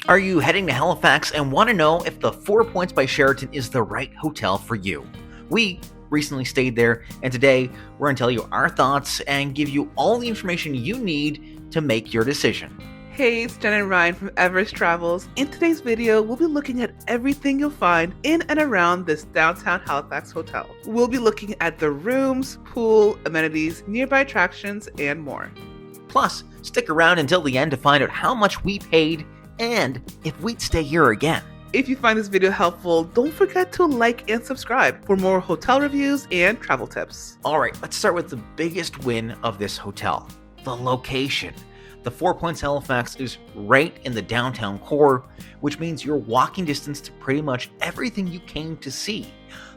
Are you heading to Halifax and want to know if the 4 Points by Sheraton is the right hotel for you? We recently stayed there, and today we're going to tell you our thoughts and give you all the information you need to make your decision. Hey, it's Jen and Ryan from Everest Travels. In today's video, we'll be looking at everything you'll find in and around this Downtown Halifax hotel. We'll be looking at the rooms, pool, amenities, nearby attractions, and more. Plus, stick around until the end to find out how much we paid and if we'd stay here again. If you find this video helpful, don't forget to like and subscribe for more hotel reviews and travel tips. Alright, let's start with the biggest win of this hotel, the location. The 4 Points Halifax is right in the downtown core, which means you're walking distance to pretty much everything you came to see.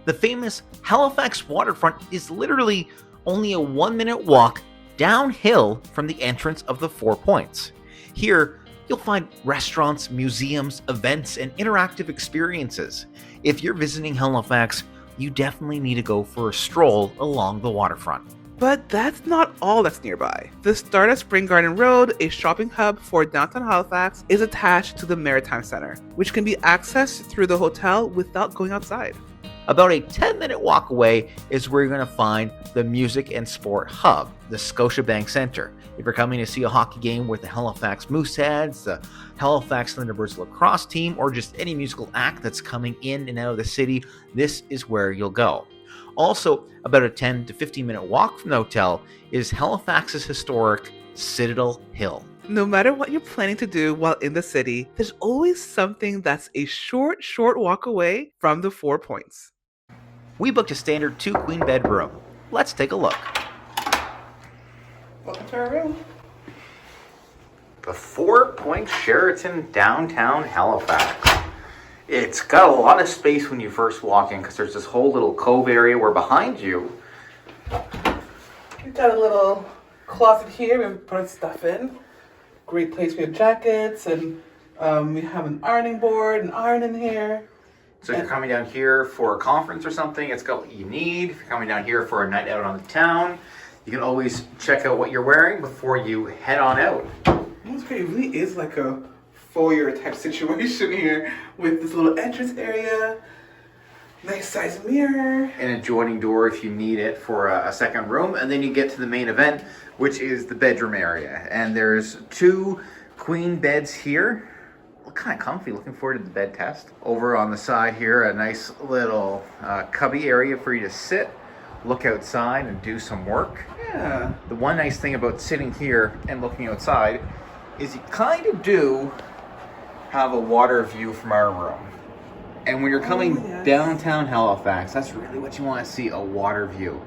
The famous Halifax Waterfront is literally only a 1-minute walk downhill from the entrance of the 4 Points. Here, you'll find restaurants, museums, events, and interactive experiences. If you're visiting Halifax, you definitely need to go for a stroll along the waterfront. But that's not all that's nearby. The start of Spring Garden Road, a shopping hub for downtown Halifax, is attached to the Maritime Center, which can be accessed through the hotel without going outside. About a 10-minute walk away is where you're going to find the Music and Sport Hub, the Scotiabank Centre. If you're coming to see a hockey game with the Halifax Mooseheads, the Halifax Thunderbirds lacrosse team, or just any musical act that's coming in and out of the city, this is where you'll go. Also, about a 10 to 15-minute walk from the hotel is Halifax's historic Citadel Hill. No matter what you're planning to do while in the city, there's always something that's a short walk away from the 4 Points. We booked a standard 2-queen bed room. Let's take a look. Welcome to our room. The 4 Points Sheraton Downtown Halifax. It's got a lot of space when you first walk in because there's this whole little cove area where behind you. We've got a little closet here we put stuff in. Great place for your jackets, and we have an ironing board, an iron in here. So if you're coming down here for a conference or something, it's got what you need. If you're coming down here for a night out on the town, you can always check out what you're wearing before you head on out. It really is like a foyer type situation here with this little entrance area, nice size mirror. An adjoining door if you need it for a second room. And then you get to the main event, which is the bedroom area. And there's 2 queen beds here. Look kind of comfy, looking forward to the bed test. Over on the side here, a nice little cubby area for you to sit, look outside and do some work. Yeah. The one nice thing about sitting here and looking outside is you kind of do have a water view from our room. And when you're coming downtown Halifax, that's really what you want to see, a water view.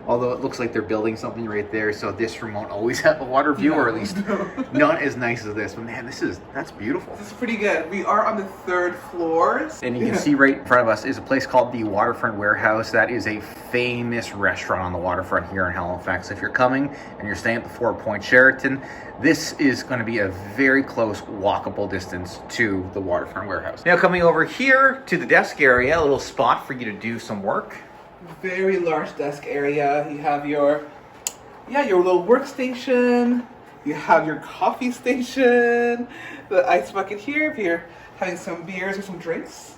Although it looks like they're building something right there, so this room won't always have a water view, or at least not as nice as this. But man, that's beautiful. This is pretty good. We are on the 3rd floor. And you can see right in front of us is a place called the Waterfront Warehouse. That is a famous restaurant on the waterfront here in Halifax. If you're coming and you're staying at the 4 Points Sheraton, this is going to be a very close walkable distance to the Waterfront Warehouse. Now coming over here to the desk area, a little spot for you to do some work. Very large desk area. You have your little workstation. You have your coffee station. The ice bucket here if you're having some beers or some drinks.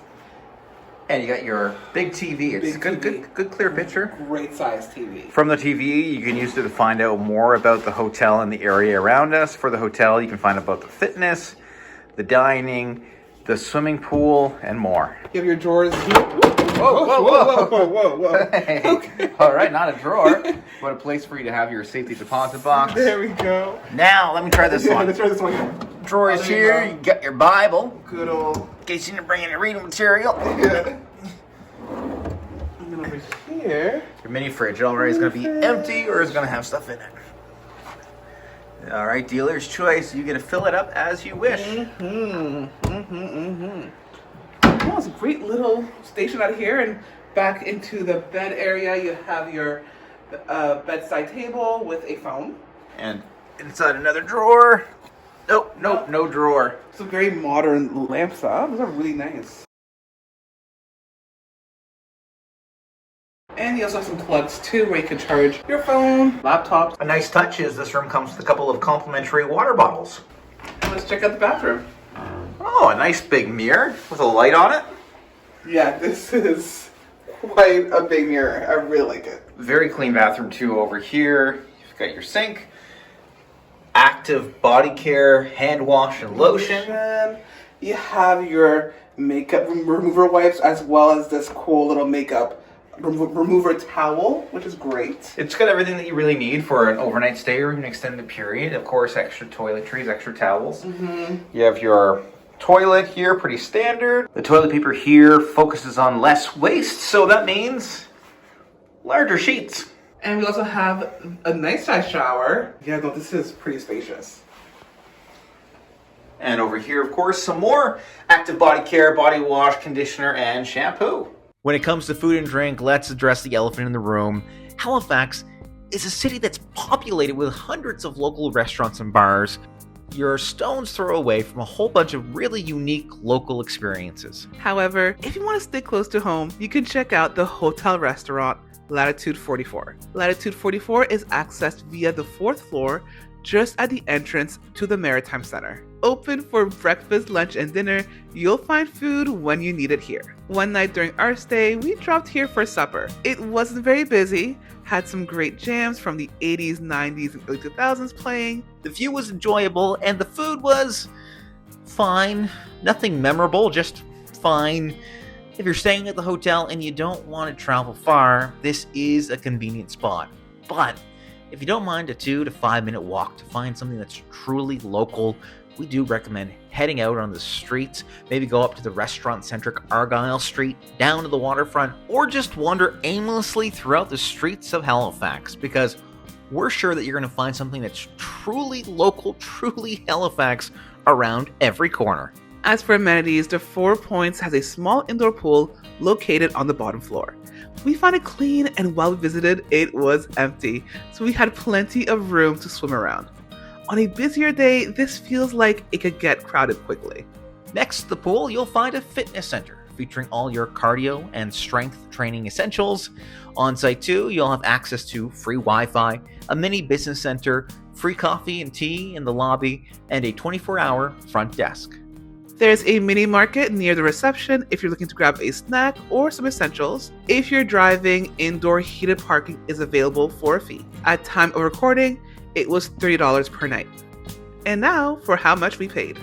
And you got your big TV. It's good clear picture. Great size TV. From the TV, you can use it to find out more about the hotel and the area around us. For the hotel, you can find out about the fitness, the dining, the swimming pool, and more. You have your drawers here. Whoa. Hey. Okay. All right, not a drawer, but a place for you to have your safety deposit box. There we go. Now, let me try this one. Let's try this one. Drawer is here. You got your Bible. Good old. In case you didn't bring any reading material. Yeah. And then over here. Your mini fridge already is going to be empty or is going to have stuff in it. All right, dealer's choice. You get to fill it up as you wish. Oh, it's a great little station out here, and back into the bed area you have your bedside table with a phone. And inside another drawer. Nope, no drawer. Some very modern lamps. Those are really nice. And you also have some plugs too where you can charge your phone, laptops. A nice touch is this room comes with a couple of complimentary water bottles. And let's check out the bathroom. Oh, a nice big mirror with a light on it. Yeah, this is quite a big mirror. I really like it. Very clean bathroom too over here. You've got your sink. Active body care, hand wash and lotion. You have your makeup remover wipes as well as this cool little makeup remover towel, which is great. It's got everything that you really need for an overnight stay or an extended period. Of course, extra toiletries, extra towels. You have your toilet here, pretty standard. The toilet paper here focuses on less waste, so that means larger sheets. And we also have a nice size shower. Yeah, no, this is pretty spacious. And over here, of course, some more active body care, body wash, conditioner, and shampoo. When it comes to food and drink, let's address the elephant in the room. Halifax is a city that's populated with hundreds of local restaurants and bars. You're a stone's throw away from a whole bunch of really unique local experiences. However, if you want to stay close to home, you can check out the hotel restaurant Latitude 44. Latitude 44 is accessed via the 4th floor just at the entrance to the Maritime Center. Open for breakfast, lunch, and dinner, you'll find food when you need it here. One night during our stay, we dropped here for supper. It wasn't very busy, had some great jams from the 80s, 90s, and early 2000s playing. The view was enjoyable and the food was fine. Nothing memorable, just fine. If you're staying at the hotel and you don't want to travel far, this is a convenient spot. But if you don't mind a 2 to 5 minute walk to find something that's truly local, we do recommend heading out on the streets, maybe go up to the restaurant-centric Argyle Street, down to the waterfront, or just wander aimlessly throughout the streets of Halifax, because we're sure that you're going to find something that's truly local, truly Halifax around every corner. As for amenities, the 4 Points has a small indoor pool located on the bottom floor. We found it clean, and while we visited, it was empty, so we had plenty of room to swim around. On a busier day, this feels like it could get crowded quickly. Next to the pool, you'll find a fitness center featuring all your cardio and strength training essentials. On site too, you'll have access to free Wi-Fi, a mini business center, free coffee and tea in the lobby, and a 24-hour front desk. There's a mini market near the reception if you're looking to grab a snack or some essentials. If you're driving, indoor heated parking is available for a fee. At time of recording, it was $30 per night. And now for how much we paid.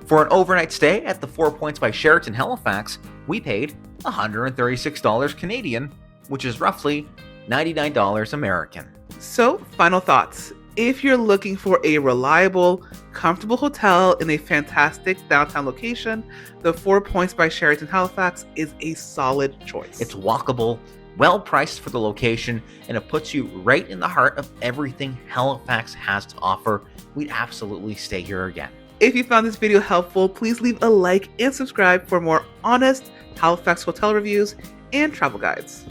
For an overnight stay at the 4 Points by Sheraton Halifax, we paid $136 Canadian, which is roughly $99 American. So, final thoughts. If you're looking for a reliable, comfortable hotel in a fantastic downtown location, the 4 Points by Sheraton Halifax is a solid choice. It's walkable, well priced for the location, and it puts you right in the heart of everything Halifax has to offer. We'd absolutely stay here again. If you found this video helpful, please leave a like and subscribe for more honest Halifax hotel reviews and travel guides.